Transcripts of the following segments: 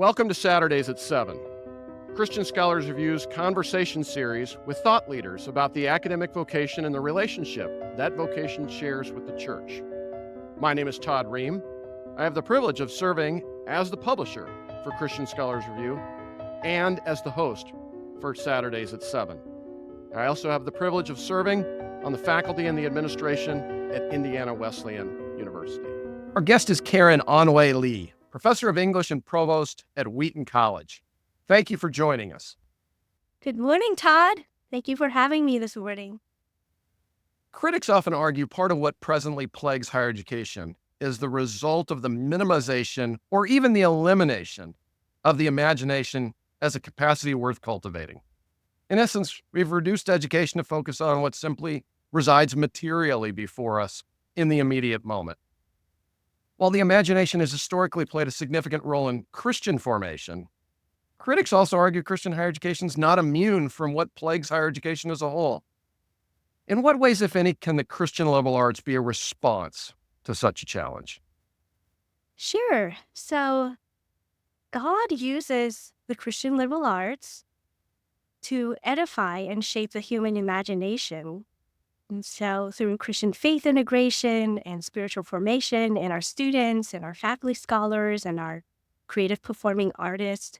Welcome to Saturdays at 7, Christian Scholars Review's conversation series with thought leaders about the academic vocation and the relationship that vocation shares with the church. My name is Todd Ream. I have the privilege of serving as the publisher for Christian Scholars Review and as the host for Saturdays at 7. I also have the privilege of serving on the faculty and the administration at Indiana Wesleyan University. Our guest is Karen An-hwei Lee, professor of English and Provost at Wheaton College. Thank you for joining us. Good morning, Todd. Thank you for having me this morning. Critics often argue part of what presently plagues higher education is the result of the minimization or even the elimination of the imagination as a capacity worth cultivating. In essence, we've reduced education to focus on what simply resides materially before us in the immediate moment. While the imagination has historically played a significant role in Christian formation, critics also argue Christian higher education is not immune from what plagues higher education as a whole. In what ways, if any, can the Christian liberal arts be a response to such a challenge? Sure. So God uses the Christian liberal arts to edify and shape the human imagination. And so through Christian faith integration and spiritual formation in our students and our faculty scholars and our creative performing artists,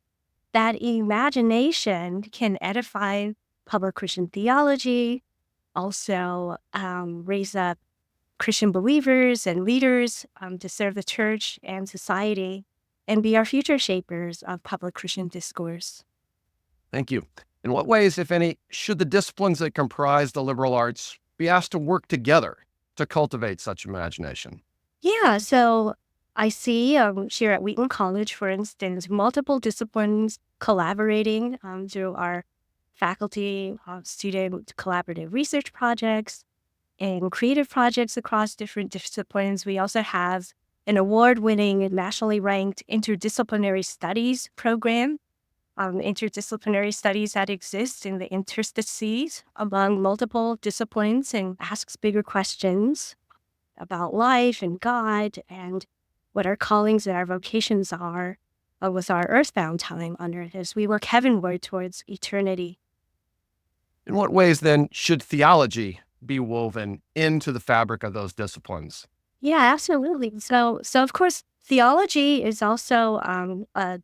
that imagination can edify public Christian theology, also raise up Christian believers and leaders to serve the church and society and be our future shapers of public Christian discourse. Thank you. In what ways, if any, should the disciplines that comprise the liberal arts be asked to work together to cultivate such imagination? Yeah, so I see here at Wheaton College, for instance, multiple disciplines collaborating through our faculty, student collaborative research projects, and creative projects across different disciplines. We also have an award-winning and nationally ranked interdisciplinary studies program, interdisciplinary studies that exist in the interstices among multiple disciplines and asks bigger questions about life and God and what our callings and our vocations are with our earthbound time on earth as we work heavenward towards eternity. In what ways, then, should theology be woven into the fabric of those disciplines? Yeah, absolutely. So of course, theology is also a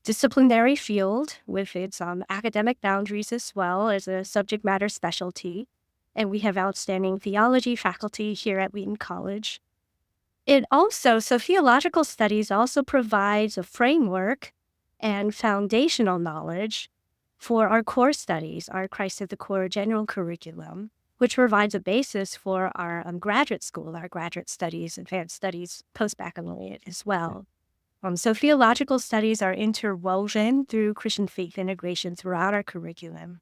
disciplinary field with its academic boundaries as well as a subject matter specialty. And we have outstanding theology faculty here at Wheaton College. So theological studies also provides a framework and foundational knowledge for our core studies, our Christ at the Core general curriculum, which provides a basis for our graduate school, our graduate studies, advanced studies, post-baccalaureate as well. So theological studies are interwoven through Christian faith integration throughout our curriculum.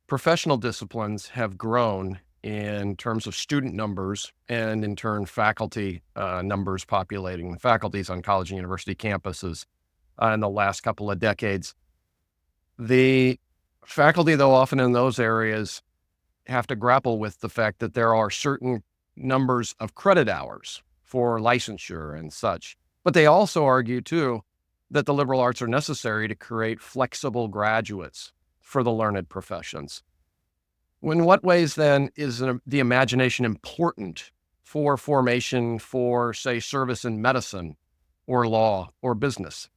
Professional disciplines have grown in terms of student numbers and in turn faculty numbers populating the faculties on college and university campuses in the last couple of decades. The faculty, though, often in those areas have to grapple with the fact that there are certain numbers of credit hours for licensure and such. But they also argue, too, that the liberal arts are necessary to create flexible graduates for the learned professions. In what ways, then, is the imagination important for formation for, say, service in medicine or law or business?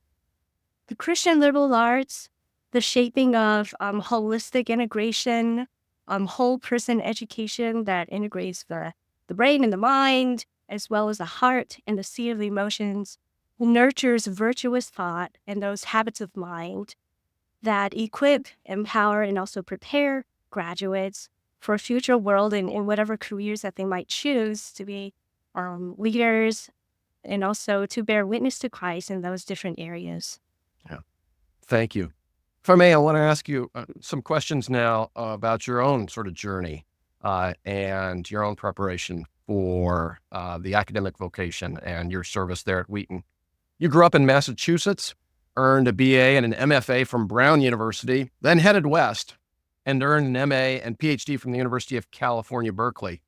The Christian liberal arts, the shaping of holistic integration, whole person education that integrates the brain and the mind, as well as the heart and the sea of the emotions, nurtures virtuous thought and those habits of mind that equip, empower, and also prepare graduates for a future world in whatever careers that they might choose to be leaders and also to bear witness to Christ in those different areas. Yeah. Thank you. If I may, I want to ask you some questions now about your own sort of journey and your own preparation for the academic vocation and your service there at Wheaton. You grew up in Massachusetts, earned a BA and an MFA from Brown University, then headed west and earned an MA and PhD from the University of California, Berkeley.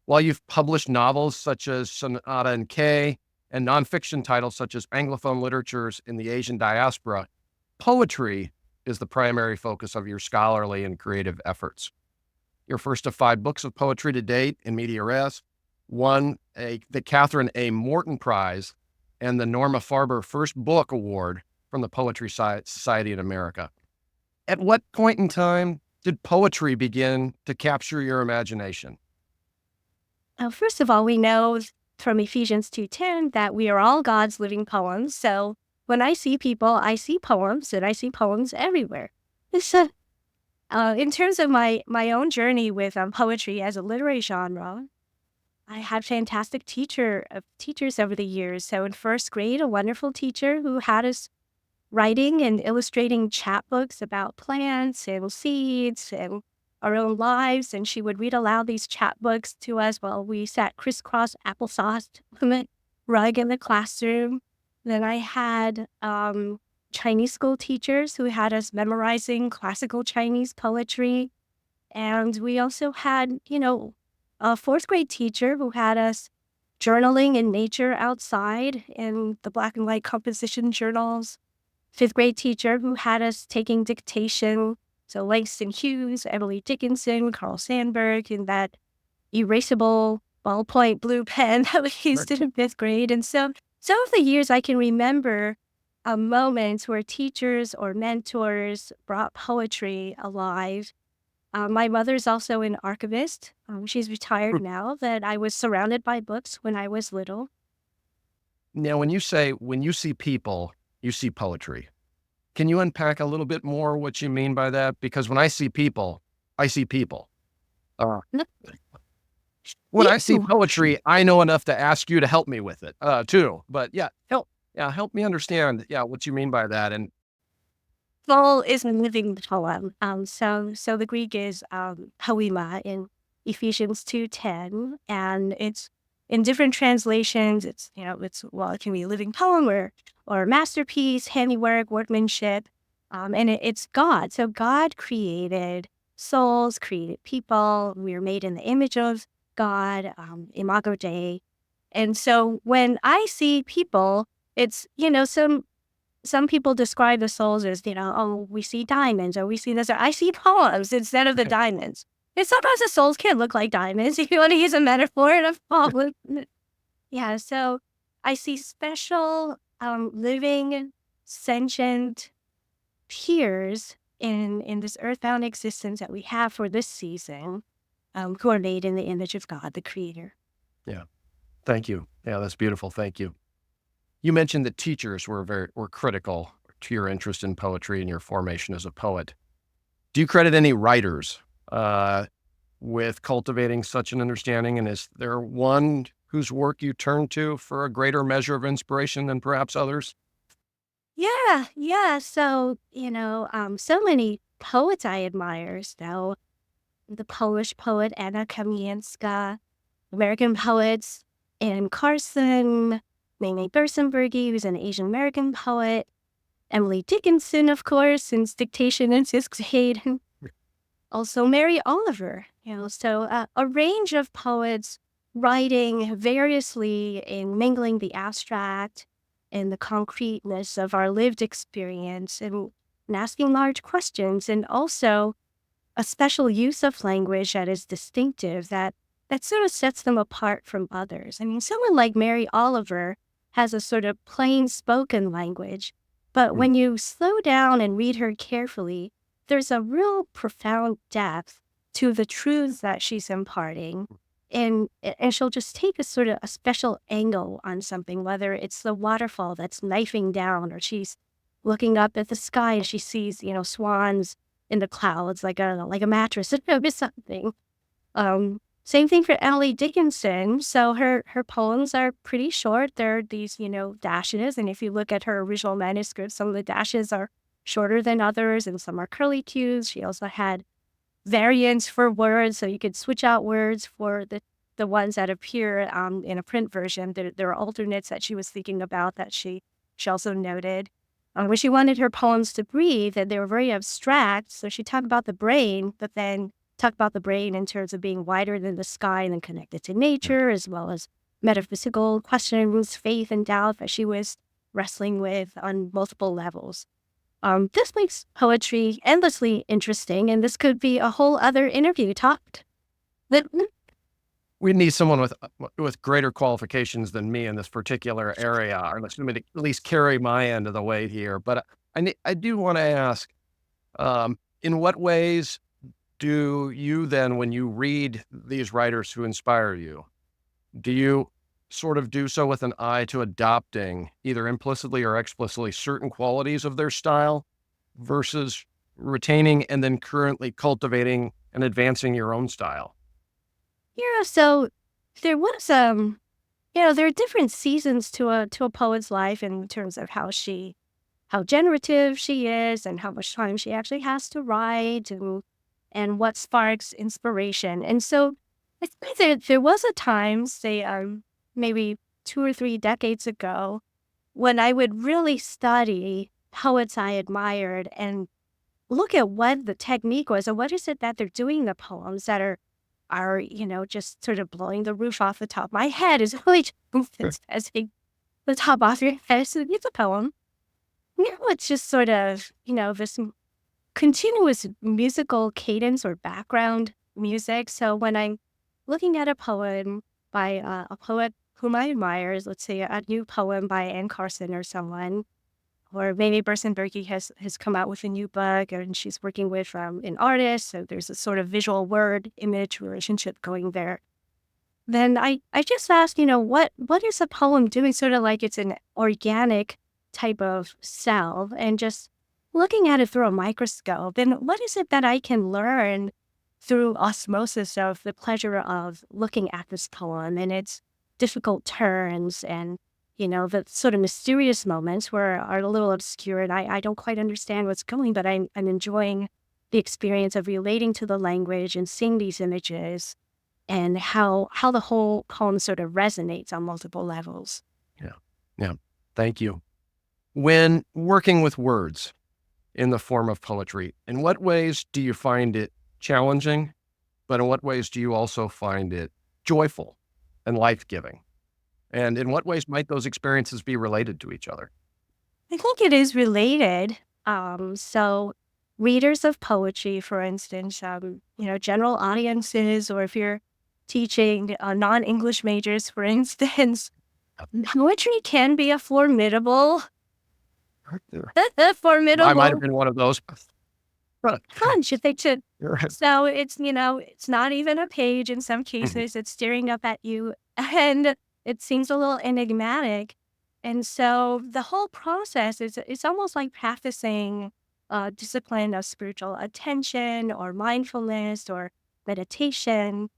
While you've published novels such as Sonata in K, and nonfiction titles such as Anglophone literatures in the Asian diaspora, poetry is the primary focus of your scholarly and creative efforts. Your first of 5 books of poetry to date in media res won the Catherine A. Morton Prize and the Norma Farber First Book Award from the Poetry Society in America. At what point in time did poetry begin to capture your imagination? First of all, we know from Ephesians 2:10 that we are all God's living poems. So when I see people, I see poems, and I see poems everywhere. So, in terms of my own journey with poetry as a literary genre, I had fantastic teachers over the years. So in first grade, a wonderful teacher who had us writing and illustrating chapbooks about plants and seeds and our own lives. And she would read aloud these chapbooks to us while we sat crisscross applesauce on the rug in the classroom. Then I had Chinese school teachers who had us memorizing classical Chinese poetry. And we also had, a fourth grade teacher who had us journaling in nature outside in the black and white composition journals. Fifth grade teacher who had us taking dictation. So Langston Hughes, Emily Dickinson, Carl Sandburg, and that erasable ballpoint blue pen that we used in fifth grade. And so some of the years I can remember moments where teachers or mentors brought poetry alive. My mother's also an archivist. She's retired now, but I was surrounded by books when I was little. Now, when you see people, you see poetry. Can you unpack a little bit more what you mean by that? Because when I see people, I see people. When I see poetry, I know enough to ask you to help me with it, too. But help me understand, what you mean by that. And Soul is a living poem. So the Greek is poema in Ephesians 2:10, and it's in different translations. It's it can be a living poem or masterpiece, handiwork, workmanship, and it's God. So God created souls, created people. We are made in the image of God, Imago Dei. And so when I see people, it's some people describe the souls as, we see diamonds or we see this. Or I see poems instead of the diamonds. And sometimes the souls can look like diamonds if you want to use a metaphor in a poem. Yeah, so I see special, living, sentient peers in this earthbound existence that we have for this season, who are made in the image of God, the Creator. yeah, thank you. Yeah, that's beautiful. Thank you. You mentioned that teachers were critical to your interest in poetry and your formation as a poet. Do you credit any writers with cultivating such an understanding? And is there one whose work you turn to for a greater measure of inspiration than perhaps others? Yeah. So, so many poets I admire. So the Polish poet Anna Kamińska, American poets Anne Carson, Mamie Bersenbergy, who's an Asian American poet, Emily Dickinson, of course, since dictation in sixth grade, and also Mary Oliver. So a range of poets writing variously and mingling the abstract and the concreteness of our lived experience and asking large questions, and also a special use of language that is distinctive, that sort of sets them apart from others. I mean, someone like Mary Oliver has a sort of plain spoken language, but when you slow down and read her carefully, there's a real profound depth to the truths that she's imparting. And she'll just take a sort of a special angle on something, whether it's the waterfall that's knifing down, or she's looking up at the sky and she sees, swans in the clouds, like a mattress, or something. Same thing for Emily Dickinson. So her poems are pretty short. They're these, dashes. And if you look at her original manuscript, some of the dashes are shorter than others, and some are curlicues. She also had variants for words, so you could switch out words for the ones that appear in a print version. There are alternates that she was thinking about that she also noted. When she wanted her poems to breathe, and they were very abstract, so she talked about the brain, but then talk about the brain in terms of being wider than the sky and then connected to nature, as well as metaphysical questions, faith and doubt that she was wrestling with on multiple levels. This makes poetry endlessly interesting, and this could be a whole other interview talked. But We need someone with greater qualifications than me in this particular area, or at least carry my end of the way here. But I do want to ask, in what ways do you then, when you read these writers who inspire you, do you sort of do so with an eye to adopting, either implicitly or explicitly, certain qualities of their style versus retaining and then currently cultivating and advancing your own style? so there was there are different seasons to a poet's life in terms of how generative she is and how much time she actually has to write and what sparks inspiration. And so I think that there was a time, say maybe 2 or 3 decades ago, when I would really study poets I admired and look at what the technique was and what is it that they're doing in the poems that are just sort of blowing the roof off the top of my head is really just as the top off your head. So it's a poem. It's just sort of, this continuous musical cadence or background music. So when I'm looking at a poem by a poet whom I admire, let's say a new poem by Anne Carson or someone, or maybe Bersenberg has come out with a new book and she's working with an artist. So there's a sort of visual word image relationship going there. Then I just ask, what is a poem doing? Sort of like it's an organic type of cell, and just looking at it through a microscope. And what is it that I can learn through osmosis of the pleasure of looking at this poem and its difficult turns and the sort of mysterious moments where are a little obscure and I don't quite understand what's going, but I'm enjoying the experience of relating to the language and seeing these images and how the whole poem sort of resonates on multiple levels. Yeah. Yeah. Thank you. When working with words in the form of poetry, in what ways do you find it challenging, but in what ways do you also find it joyful and life-giving? And in what ways might those experiences be related to each other? I think it is related. So readers of poetry, for instance, general audiences, or if you're teaching non-English majors, for instance, poetry can be a formidable, I might have formidable been one of those. punch if they should. You're right. So it's not even a page in some Mhm. cases. It's staring up at you and it seems a little enigmatic. And so the whole process is it's almost like practicing a discipline of spiritual attention or mindfulness or meditation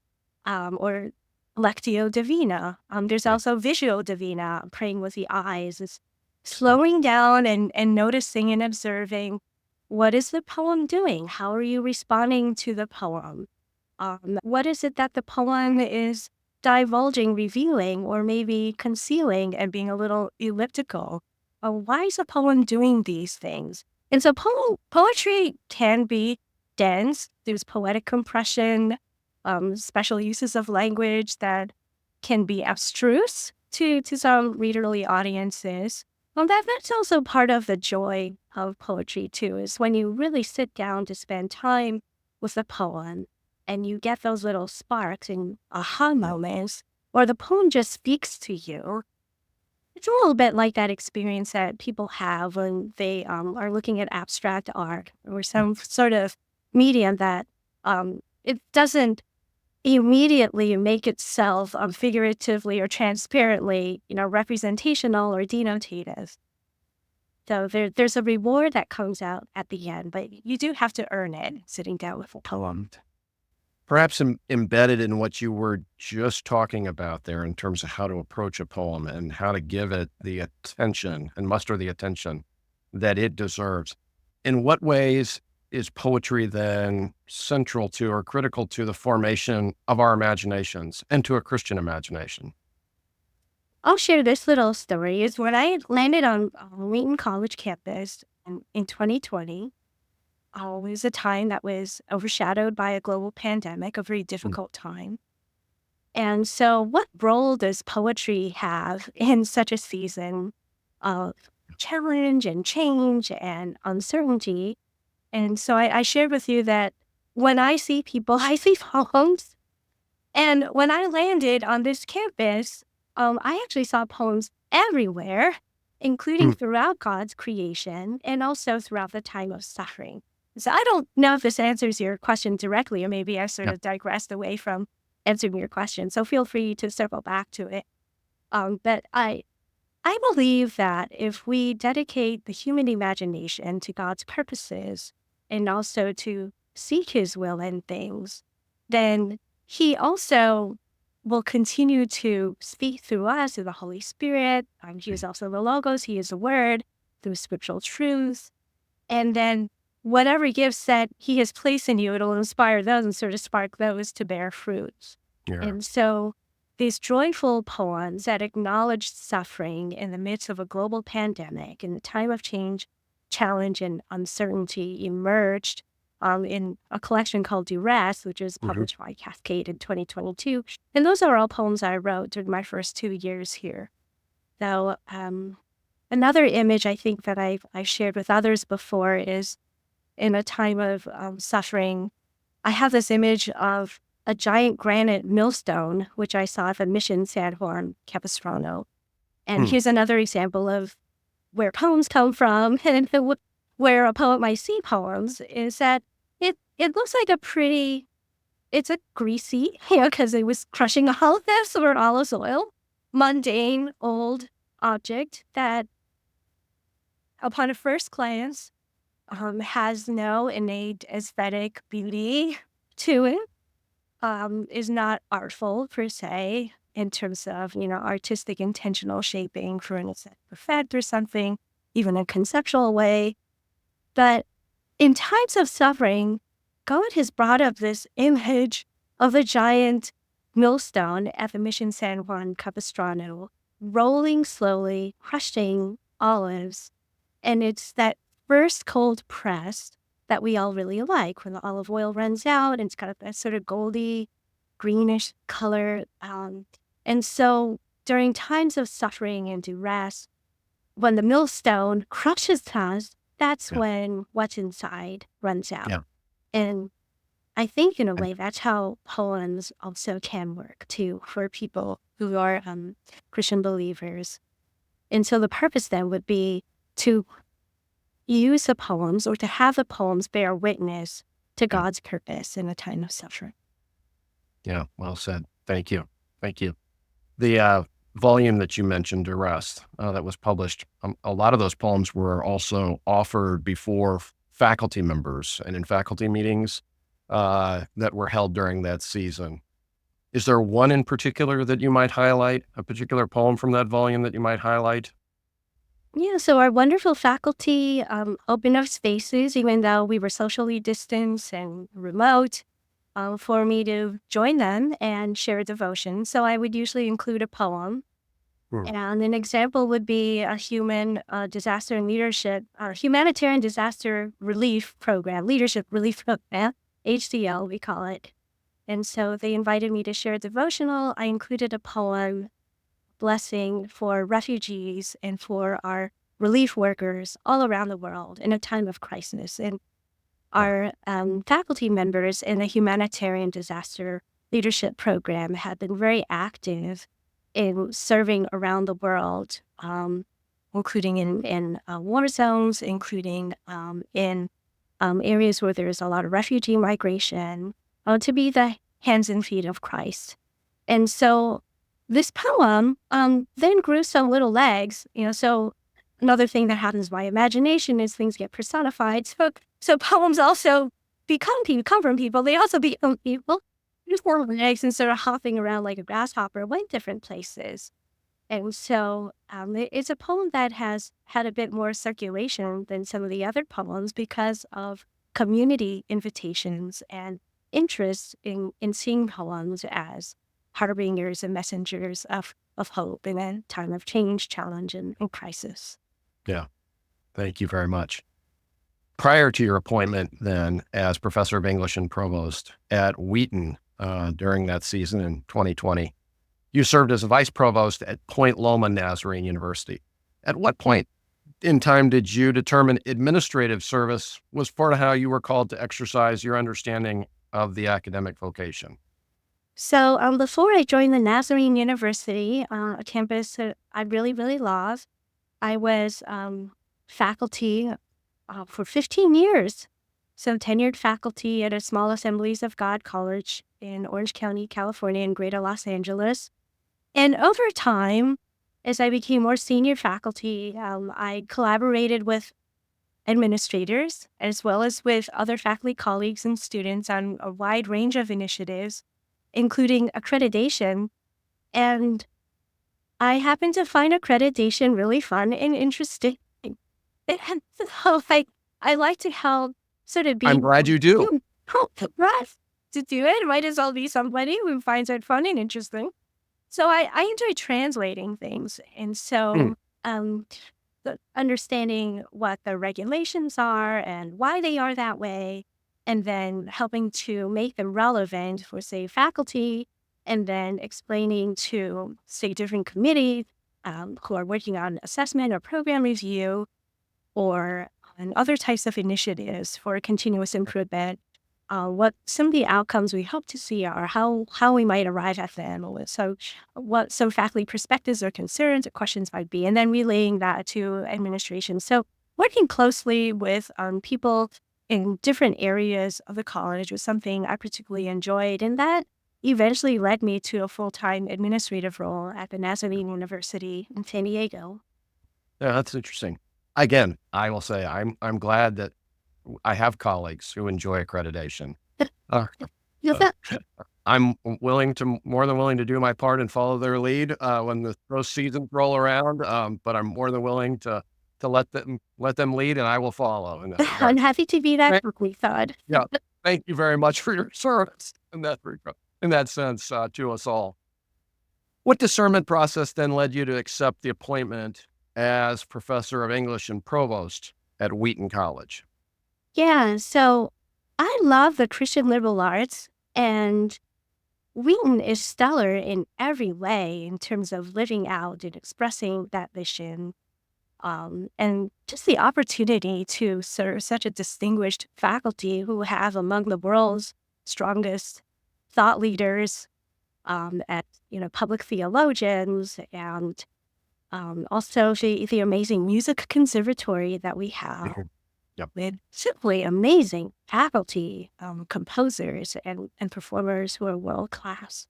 or lectio divina. There's Yeah. also visio divina, praying with the eyes. It's slowing down and noticing and observing what is the poem doing? How are you responding to the poem? What is it that the poem is divulging, revealing, or maybe concealing and being a little elliptical? Why is a poem doing these things? And so poetry can be dense. There's poetic compression, special uses of language that can be abstruse to some readerly audiences. Well, that's also part of the joy of poetry, too, is when you really sit down to spend time with a poem and you get those little sparks and aha moments, or the poem just speaks to you. It's a little bit like that experience that people have when they are looking at abstract art or some sort of medium that it doesn't immediately make itself figuratively or transparently, representational or denotative. So there's a reward that comes out at the end, but you do have to earn it sitting down with a poem. Perhaps embedded in what you were just talking about there in terms of how to approach a poem and how to give it the attention and muster the attention that it deserves. In what ways is poetry then central to or critical to the formation of our imaginations and to a Christian imagination? I'll share this little story. Is when I landed on Wheaton College campus in 2020. It was a time that was overshadowed by a global pandemic, a very Mm. difficult time. And so what role does poetry have in such a season of challenge and change and uncertainty? And so I shared with you that when I see people, I see poems. And when I landed on this campus, I actually saw poems everywhere, including Hmm. throughout God's creation and also throughout the time of suffering. So I don't know if this answers your question directly, or maybe I sort Yeah. of digressed away from answering your question. So feel free to circle back to it. But I believe that if we dedicate the human imagination to God's purposes and also to seek his will in things, then he also will continue to speak through us through the Holy Spirit. He is also the Logos, he is the Word, through scriptural truths. And then whatever gifts that he has placed in you, it'll inspire those and sort of spark those to bear fruits. Yeah. And so these joyful poems that acknowledge suffering in the midst of a global pandemic, in the time of change, challenge, and uncertainty, emerged in a collection called Duress, which was Hmm. published by Cascade in 2022. And those are all poems I wrote during my first 2 years here. So another image I think that I've shared with others before is in a time of suffering. I have this image of a giant granite millstone, which I saw at the Mission San Juan Capistrano. And Hmm. here's another example of where poems come from and where a poet might see poems is that it looks like it's a greasy, because it was crushing olives or olive oil, mundane, old object that upon a first glance has no innate aesthetic beauty to it, is not artful per se in terms of, artistic intentional shaping for an aesthetic effect or something, even a conceptual way. But in times of suffering, God has brought up this image of a giant millstone at the Mission San Juan Capistrano, rolling slowly, crushing olives. And it's that first cold press that we all really like when the olive oil runs out and it's got that sort of goldy, greenish color. And so during times of suffering and duress, when the millstone crushes us, that's Yeah. when what's inside runs out. Yeah. And I think in a And way that's how poems also can work too for people who are Christian believers. And so the purpose then would be to use the poems or to have the poems bear witness to yeah. God's purpose in a time of suffering. Yeah. Well said. Thank you. Thank you. The volume that you mentioned, Duress, that was published, a lot of those poems were also offered before faculty members and in faculty meetings that were held during that season. Is there one in particular that you might highlight, a particular poem from that volume that you might highlight? Yeah, so our wonderful faculty opened up spaces, even though we were socially distanced and remote, for me to join them and share devotion. So I would usually include a poem. Hmm. And an example would be a disaster and leadership, humanitarian disaster relief program, leadership relief program, HDL, we call it. And so they invited me to share a devotional. I included a poem, blessing for refugees and for our relief workers all around the world in a time of crisis. And Yeah. our faculty members in the humanitarian disaster leadership program have been very active in serving around the world, including in war zones, including in areas where there's a lot of refugee migration, to be the hands and feet of Christ. And so this poem then grew some little legs, so another thing that happens by imagination is things get personified. So poems also come from people. They also become people. Just form legs and sort of hopping around like a grasshopper, went different places. And so it's a poem that has had a bit more circulation than some of the other poems because of community invitations and interest in seeing poems as harbingers and messengers of hope in a time of change, challenge, and crisis. Yeah. Thank you very much. Prior to your appointment then as professor of English and provost at Wheaton, during that season in 2020. You served as a vice provost at Point Loma Nazarene University. At what point in time did you determine administrative service was part of how you were called to exercise your understanding of the academic vocation? So before I joined the Nazarene University, a campus that I really, really love, I was faculty for 15 years. So tenured faculty at a small Assemblies of God college in Orange County, California, in Greater Los Angeles. And over time, as I became more senior faculty, I collaborated with administrators as well as with other faculty colleagues and students on a wide range of initiatives, including accreditation. And I happen to find accreditation really fun and interesting. And so I like to help sort of I'm be glad you do. right to do it. Might as well be somebody who finds it fun and interesting. So I enjoy translating things. And Hmm. so understanding what the regulations are and why they are that way, and then helping to make them relevant for, say, faculty, and then explaining to, say, different committees who are working on assessment or program review or on other types of initiatives for continuous improvement, what some of the outcomes we hope to see are, how we might arrive at them, or so what some faculty perspectives or concerns or questions might be, and then relaying that to administration. So working closely with people in different areas of the college was something I particularly enjoyed, and that eventually led me to a full-time administrative role at the Nazarene University in San Diego. Yeah, that's interesting. Again, I will say I'm glad that I have colleagues who enjoy accreditation. Uh, Yes, uh, I'm more than willing to do my part and follow their lead when the pro seasons roll around. But I'm more than willing to let them lead, and I will follow in that I'm regard. happy to be that Thank- quickly thought. Yeah, thank you very much for your service in that sense to us all. What discernment process then led you to accept the appointment as professor of English and provost at Wheaton College? Yeah, so I love the Christian liberal arts, and Wheaton is stellar in every way in terms of living out and expressing that vision. And just the opportunity to serve such a distinguished faculty who have among the world's strongest thought leaders at public theologians, and also the amazing music conservatory that we have Mhm. Yep. with simply amazing faculty, composers, and performers who are world class.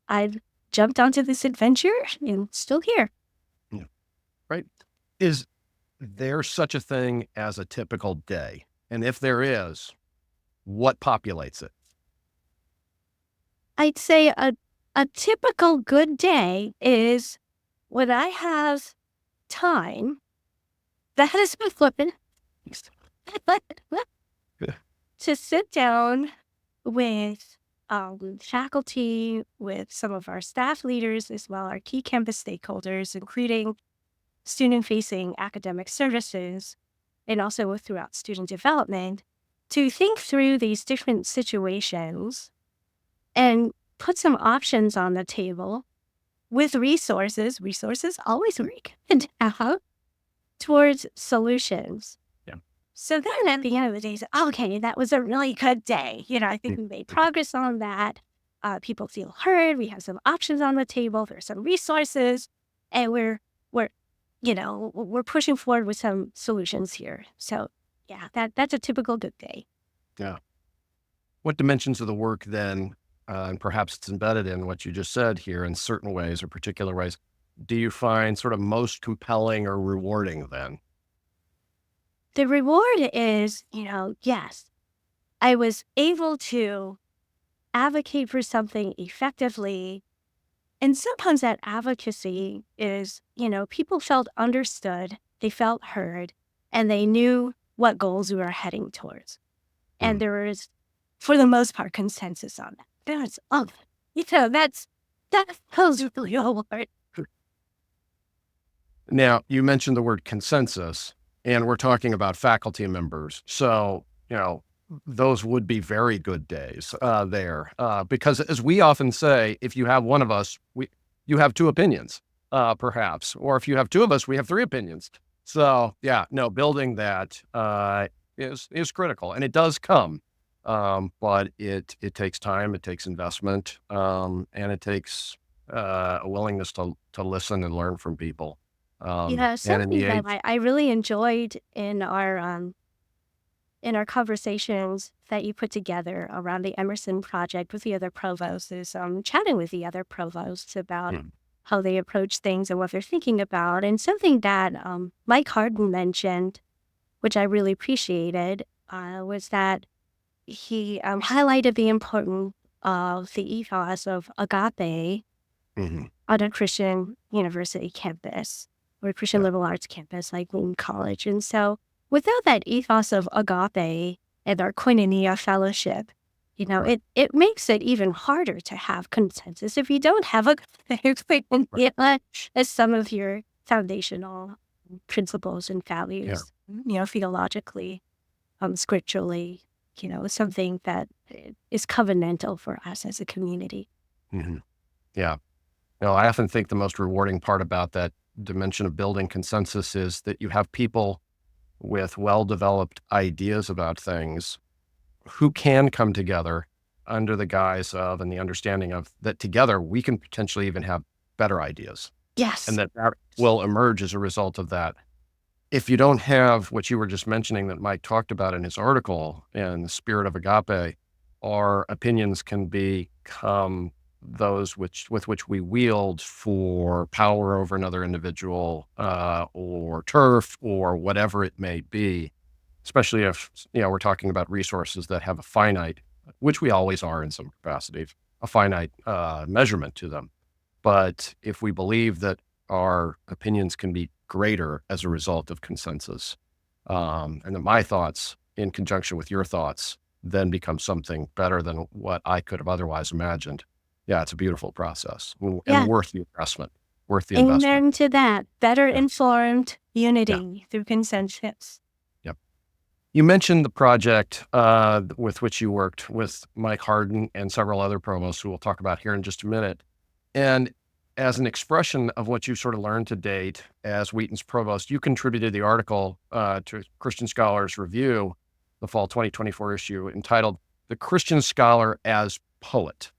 I've jumped onto this adventure and still here. Yeah. Right. Is there such a thing as a typical day? And if there is, what populates it? I'd say a typical good day is when I have time. That is my flipping. Yeah. To sit down with faculty, with some of our staff leaders, as well our key campus stakeholders, including student-facing academic services, and also throughout student development, to think through these different situations and put some options on the table with resources. Resources always work. And towards solutions. Yeah. So then at the end of the day, okay, that was a really good day. I think we made progress on that. People feel heard. We have some options on the table. There's some resources, and we're pushing forward with some solutions here. So yeah, that's a typical good day. Yeah. What dimensions of the work then, and perhaps it's embedded in what you just said here in certain ways or particular ways, do you find sort of most compelling or rewarding then? The reward is, yes, I was able to advocate for something effectively. And sometimes that advocacy is, people felt understood, they felt heard, and they knew what goals we were heading towards. And Mm. there was, for the most part, consensus on that. That feels really hard. Now, you mentioned the word consensus, and we're talking about faculty members. So, those would be very good days there. Because as we often say, if you have one of us, you have two opinions, perhaps. Or if you have two of us, we have three opinions. So yeah, no, building that is critical. And it does come. But it takes time, it takes investment, and it takes a willingness to listen and learn from people. Yeah, And in the something that age, I really enjoyed in our conversations that you put together around the Emerson project with the other provosts is chatting with the other provosts about Mm, how they approach things and what they're thinking about. And something that Mike Harden mentioned, which I really appreciated, was that he highlighted the importance of the ethos of agape mhm, on a Christian university campus or a Christian yeah, liberal arts campus like Wheaton College. And so without that ethos of agape and our koinonia fellowship, right, it makes it even harder to have consensus if you don't have a right, koinonia as some of your foundational principles and yeah, values, theologically, scripturally, something that is covenantal for us as a community. mhm, yeah. No, I often think the most rewarding part about that dimension of building consensus is that you have people with well-developed ideas about things who can come together under the guise of and the understanding of that together we can potentially even have better ideas, and Yes. that will emerge as a result of that. If you don't have what you were just mentioning that Mike talked about in his article in the spirit of agape, our opinions can become those with which we wield for power over another individual, or turf or whatever it may be, especially if, we're talking about resources that have a finite, which we always are in some capacity, a finite measurement to them. But if we believe that our opinions can be greater as a result of consensus, and that my thoughts in conjunction with your thoughts then become something better than what I could have otherwise imagined. Yeah, it's a beautiful process and Yeah. worth the investment, worth the investment. Amen to that. Better Yeah. informed Yeah. unity through consensus. Yep. You mentioned the project with which you worked with Mike Harden and several other provosts who we'll talk about here in just a minute. And as an expression of what you sort of learned to date as Wheaton's provost, you contributed the article to Christian Scholars Review, the fall 2024 issue, entitled "The Christian Scholar as Poet."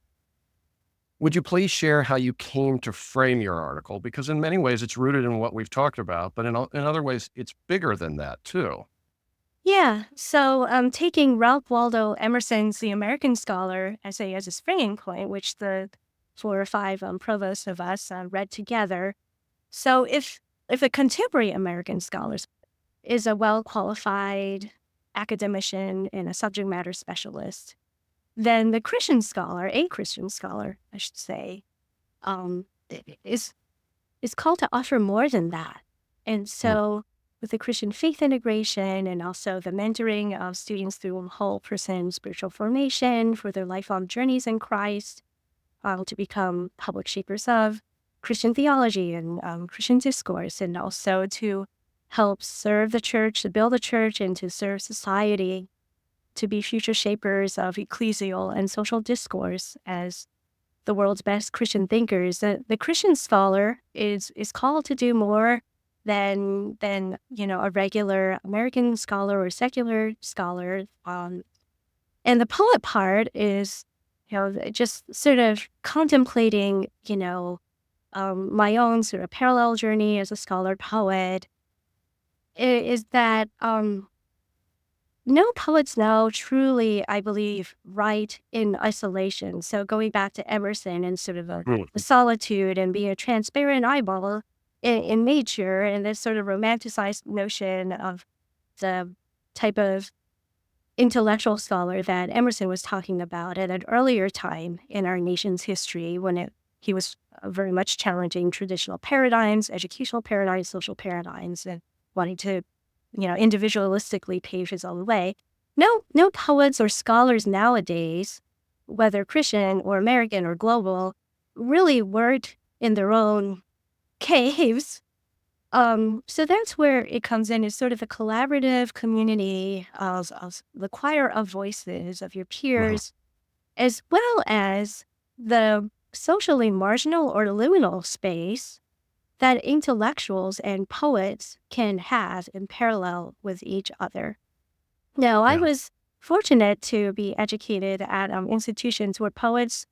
Would you please share how you came to frame your article? Because in many ways it's rooted in what we've talked about, but in other ways it's bigger than that too. Yeah. So taking Ralph Waldo Emerson's The American Scholar essay as a springing point, which the 4 or 5 provosts of us read together. So if a contemporary American scholar is a well-qualified academician and a subject matter specialist, then the Christian scholar, a Christian scholar, I should say, is called to offer more than that. And Mm, so with the Christian faith integration and also the mentoring of students through whole person spiritual formation for their lifelong journeys in Christ, to become public shapers of Christian theology and Christian discourse, and also to help serve the church, to build the church, and to serve society, to be future shapers of ecclesial and social discourse as the world's best Christian thinkers. The Christian scholar is called to do more than a regular American scholar or secular scholar. And the poet part is just sort of contemplating my own sort of parallel journey as a scholar poet. Is that no poets now truly, I believe, write in isolation. So going back to Emerson and sort of mm, the solitude and being a transparent eyeball in nature, and this sort of romanticized notion of the type of intellectual scholar that Emerson was talking about at an earlier time in our nation's history when he was very much challenging traditional paradigms, educational paradigms, social paradigms, and wanting to individualistically pave his own way. No poets or scholars nowadays, whether Christian or American or global, really worked in their own caves So that's where it comes in, is sort of a collaborative community of the choir of voices of your Mhm. peers, as well as the socially marginal or liminal space that intellectuals and poets can have in parallel with each other. Now, I Yeah. was fortunate to be educated at institutions where poets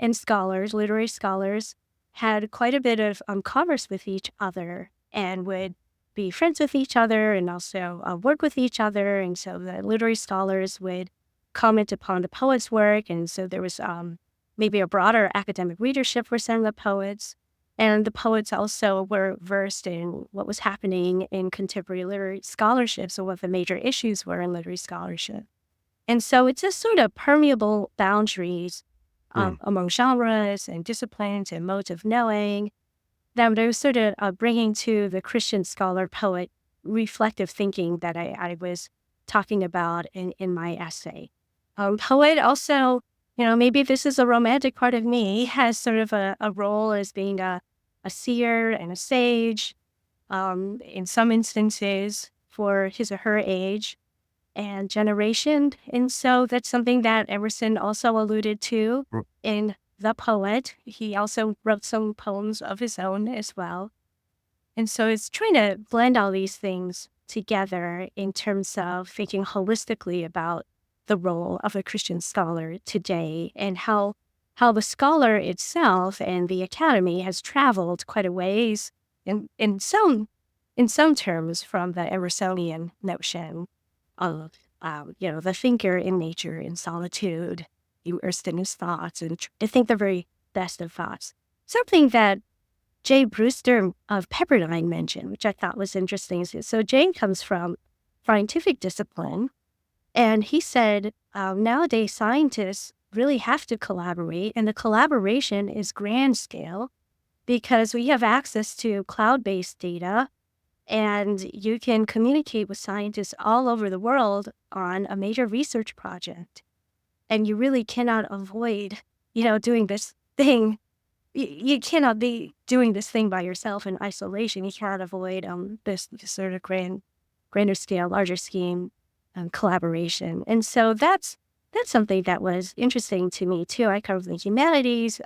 and scholars, literary scholars, had quite a bit of commerce with each other and would be friends with each other and also work with each other. And so the literary scholars would comment upon the poets' work. And so there was maybe a broader academic readership for some of the poets. And the poets also were versed in what was happening in contemporary literary scholarship, so what the major issues were in literary scholarship. And so it's just sort of permeable boundaries Mm. among genres and disciplines and modes of knowing that they're sort of bringing to the Christian scholar poet reflective thinking that I was talking about in my essay. Poet also, maybe this is a romantic part of me, has sort of a role as being a seer and a sage in some instances for his or her age and generation. And so that's something that Emerson also alluded to Mm. in The Poet. He also wrote some poems of his own as well. And so it's trying to blend all these things together in terms of thinking holistically about the role of a Christian scholar today and how the scholar itself and the academy has traveled quite a ways in some terms from the Emersonian notion of the thinker in nature, in solitude, immersed in his thoughts, and to think the very best of thoughts. Something that Jay Brewster of Pepperdine mentioned, which I thought was interesting. So Jay comes from scientific discipline, and he said nowadays scientists really have to collaborate, and the collaboration is grand scale because we have access to cloud-based data and you can communicate with scientists all over the world on a major research project. And you really cannot avoid, doing this thing. You cannot be doing this thing by yourself in isolation. You cannot avoid this sort of grander scale, larger scheme collaboration. And so that's something that was interesting to me too. I come from the humanities.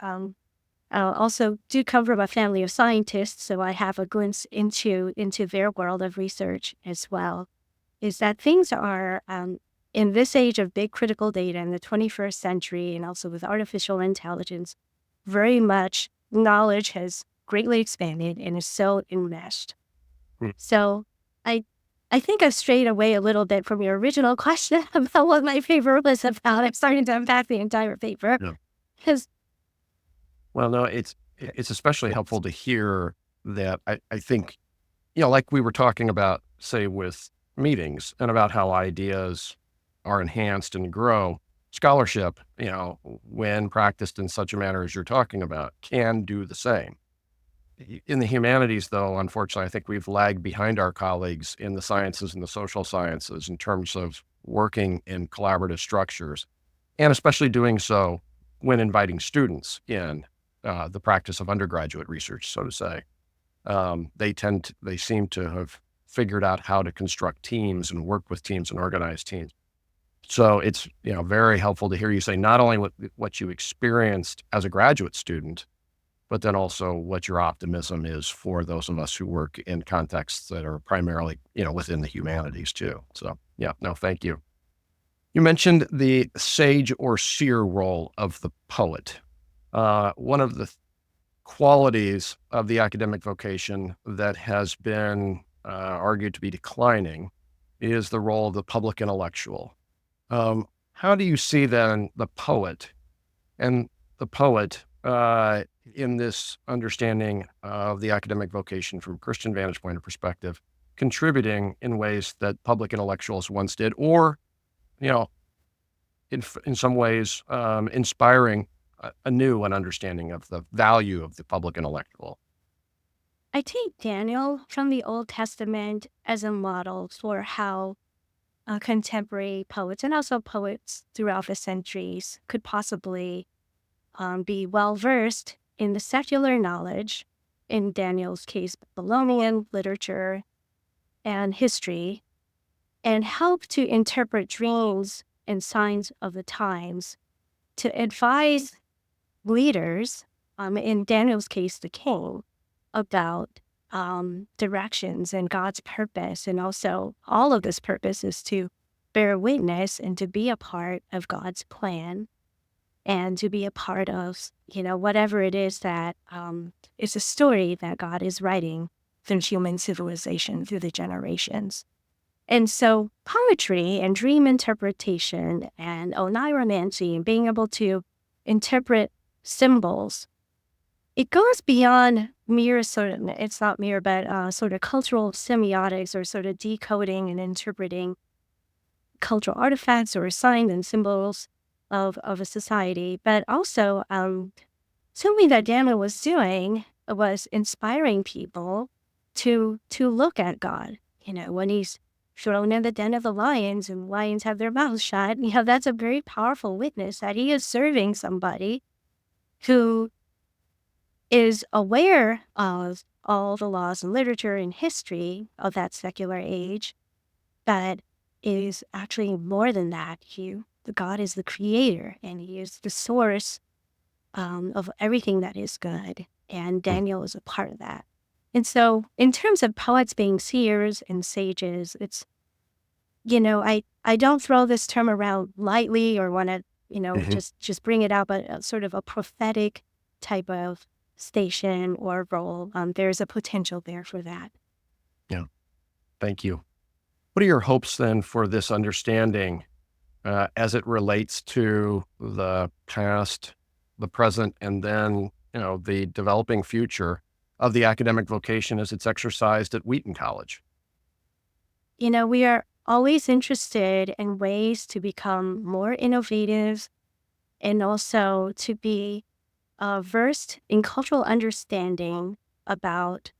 Also do come from a family of scientists, so I have a glimpse into their world of research as well. Is that things are in this age of big critical data in the 21st century, and also with artificial intelligence, very much knowledge has greatly expanded and is so enmeshed. Mm. So I I think I've strayed away a little bit from your original question about what my paper was about. I'm starting to unpack the entire paper Yeah. because Well, no, it's especially helpful to hear that I think, like we were talking about, say, with meetings and about how ideas are enhanced and grow. Scholarship, when practiced in such a manner as you're talking about, can do the same. In the humanities, though, unfortunately, I think we've lagged behind our colleagues in the sciences and the social sciences in terms of working in collaborative structures, and especially doing so when inviting students in the practice of undergraduate research, so to say. They seem to have figured out how to construct teams and work with teams and organize teams. So it's, very helpful to hear you say not only what you experienced as a graduate student, but then also what your optimism is for those of us who work in contexts that are primarily, within the humanities too. So yeah, no, thank you. You mentioned the sage or seer role of the poet. One of the qualities of the academic vocation that has been argued to be declining is the role of the public intellectual. How do you see then the poet and the poet in this understanding of the academic vocation from a Christian vantage point of perspective, contributing in ways that public intellectuals once did, or you know, in some ways, inspiring anew an understanding of the value of the public intellectual? I take Daniel from the Old Testament as a model for how contemporary poets and also poets throughout the centuries could possibly be well versed in the secular knowledge in Daniel's case, Babylonian literature and history, and help to interpret dreams and signs of the times to advise leaders, in Daniel's case, the king, about directions and God's purpose. And also, all of this purpose is to bear witness and to be a part of God's plan and to be a part of, whatever it is that is a story that God is writing through human civilization through the generations. And so poetry and dream interpretation and oneiromancy and being able to interpret symbols, it goes beyond mere it's not mere, but sort of cultural semiotics or sort of decoding and interpreting cultural artifacts or signs and symbols of a society. But also, something that Daniel was doing was inspiring people to look at God. When he's thrown in the den of the lions and lions have their mouths shut, that's a very powerful witness that he is serving somebody who is aware of all the laws and literature and history of that secular age, but is actually more than that. God is the creator, and he is the source of everything that is good, and Mm. Daniel is a part of that. And so, in terms of poets being seers and sages, it's, I don't throw this term around lightly or want to, Mhm. just bring it out, but sort of a prophetic type of station or role. There's a potential there for that. Yeah. Thank you. What are your hopes then for this understanding as it relates to the past, the present, and then, the developing future of the academic vocation as it's exercised at Wheaton College? We are always interested in ways to become more innovative and also to be versed in cultural understanding about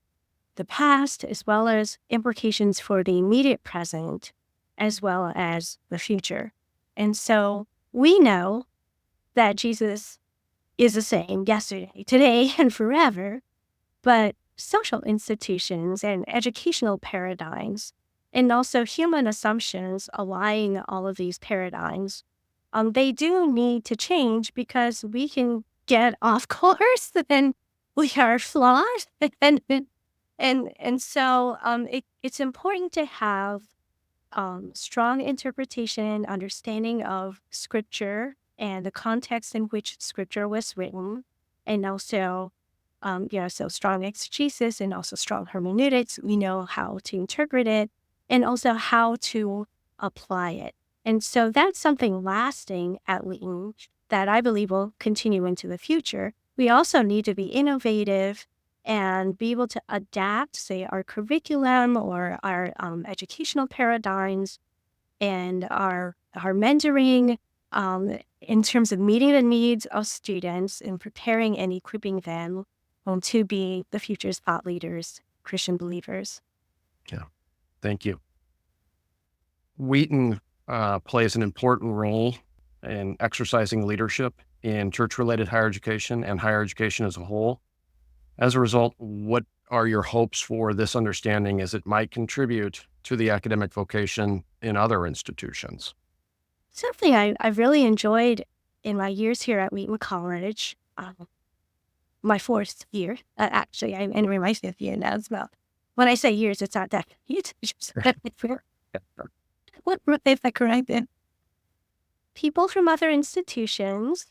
the past, as well as implications for the immediate present, as well as the future. And so we know that Jesus is the same yesterday, today, and forever, but social institutions and educational paradigms, and also human assumptions aligning all of these paradigms, they do need to change because we can get off course and we are flawed. And it's important to have strong interpretation, understanding of scripture and the context in which scripture was written, and also, so strong exegesis and also strong hermeneutics. We know how to interpret it and also how to apply it. And so that's something lasting at Wheaton that I believe will continue into the future. We also need to be innovative and be able to adapt, say, our curriculum or our educational paradigms and our mentoring in terms of meeting the needs of students and preparing and equipping them to be the future's thought leaders, Christian believers. Yeah. Thank you. Wheaton plays an important role in exercising leadership in church-related higher education and higher education as a whole. As a result, what are your hopes for this understanding as it might contribute to the academic vocation in other institutions? Something I've really enjoyed in my years here at Wheaton College, my fourth year, actually, I'm entering my fifth year now as well. When I say years, it's not decades. What if I correct it? People from other institutions,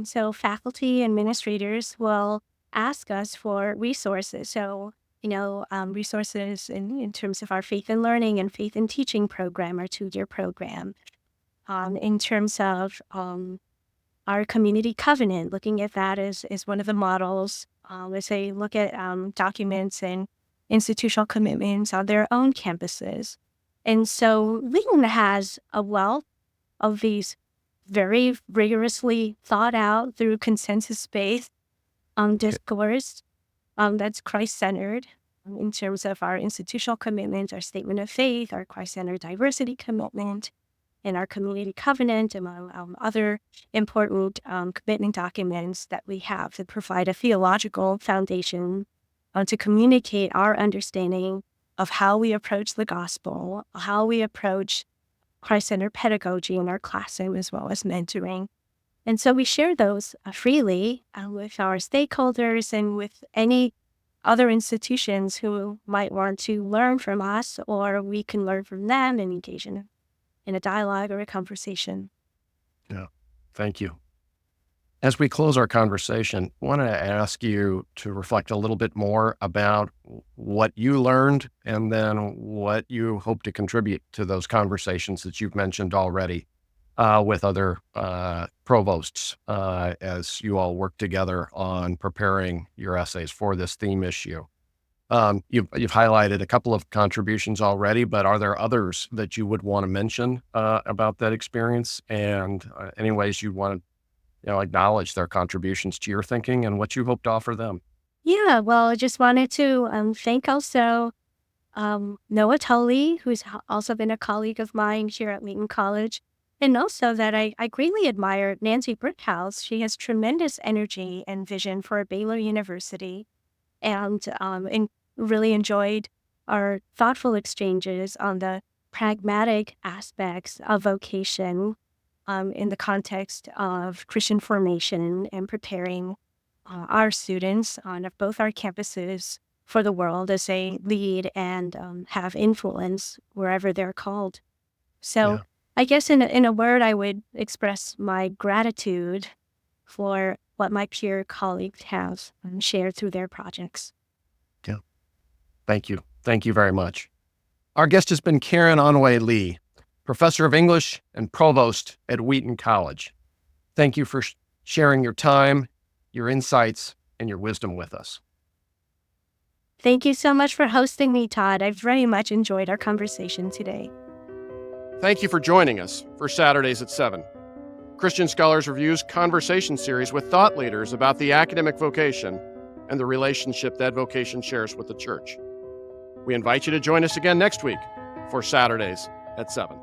so faculty administrators will ask us for resources. So, resources in terms of our faith and learning and faith and teaching program, our 2-year program. In terms of our community covenant, looking at that as one of the models. As they look at documents and institutional commitments on their own campuses. And so Wheaton has a wealth of these very rigorously thought out through consensus-based discourse that's Christ-centered in terms of our institutional commitment, our statement of faith, our Christ-centered diversity commitment, and our community covenant, among other important commitment documents that we have that provide a theological foundation to communicate our understanding of how we approach the gospel, how we approach Christ-centered pedagogy in our classroom, as well as mentoring. And so we share those freely with our stakeholders and with any other institutions who might want to learn from us, or we can learn from them and engage in a dialogue or a conversation. Yeah. Thank you. As we close our conversation, I want to ask you to reflect a little bit more about what you learned and then what you hope to contribute to those conversations that you've mentioned already with other provosts as you all work together on preparing your essays for this theme issue. You've highlighted a couple of contributions already, but are there others that you would want to mention about that experience, and any ways you want to acknowledge their contributions to your thinking and what you hope to offer them? Yeah, well, I just wanted to thank also Noah Tully, who's also been a colleague of mine here at Wheaton College. And also that I greatly admire Nancy Brickhouse. She has tremendous energy and vision for Baylor University, and really enjoyed our thoughtful exchanges on the pragmatic aspects of vocation in the context of Christian formation and preparing our students on both our campuses for the world as they lead and have influence wherever they're called. So Yeah. I guess in a word, I would express my gratitude for what my peer colleagues have shared through their projects. Yeah. Thank you. Thank you very much. Our guest has been Karen An-hwei Lee, professor of English and provost at Wheaton College. Thank you for sharing your time, your insights, and your wisdom with us. Thank you so much for hosting me, Todd. I've very much enjoyed our conversation today. Thank you for joining us for Saturdays at 7. Christian Scholars Review's conversation series with thought leaders about the academic vocation and the relationship that vocation shares with the church. We invite you to join us again next week for Saturdays at 7.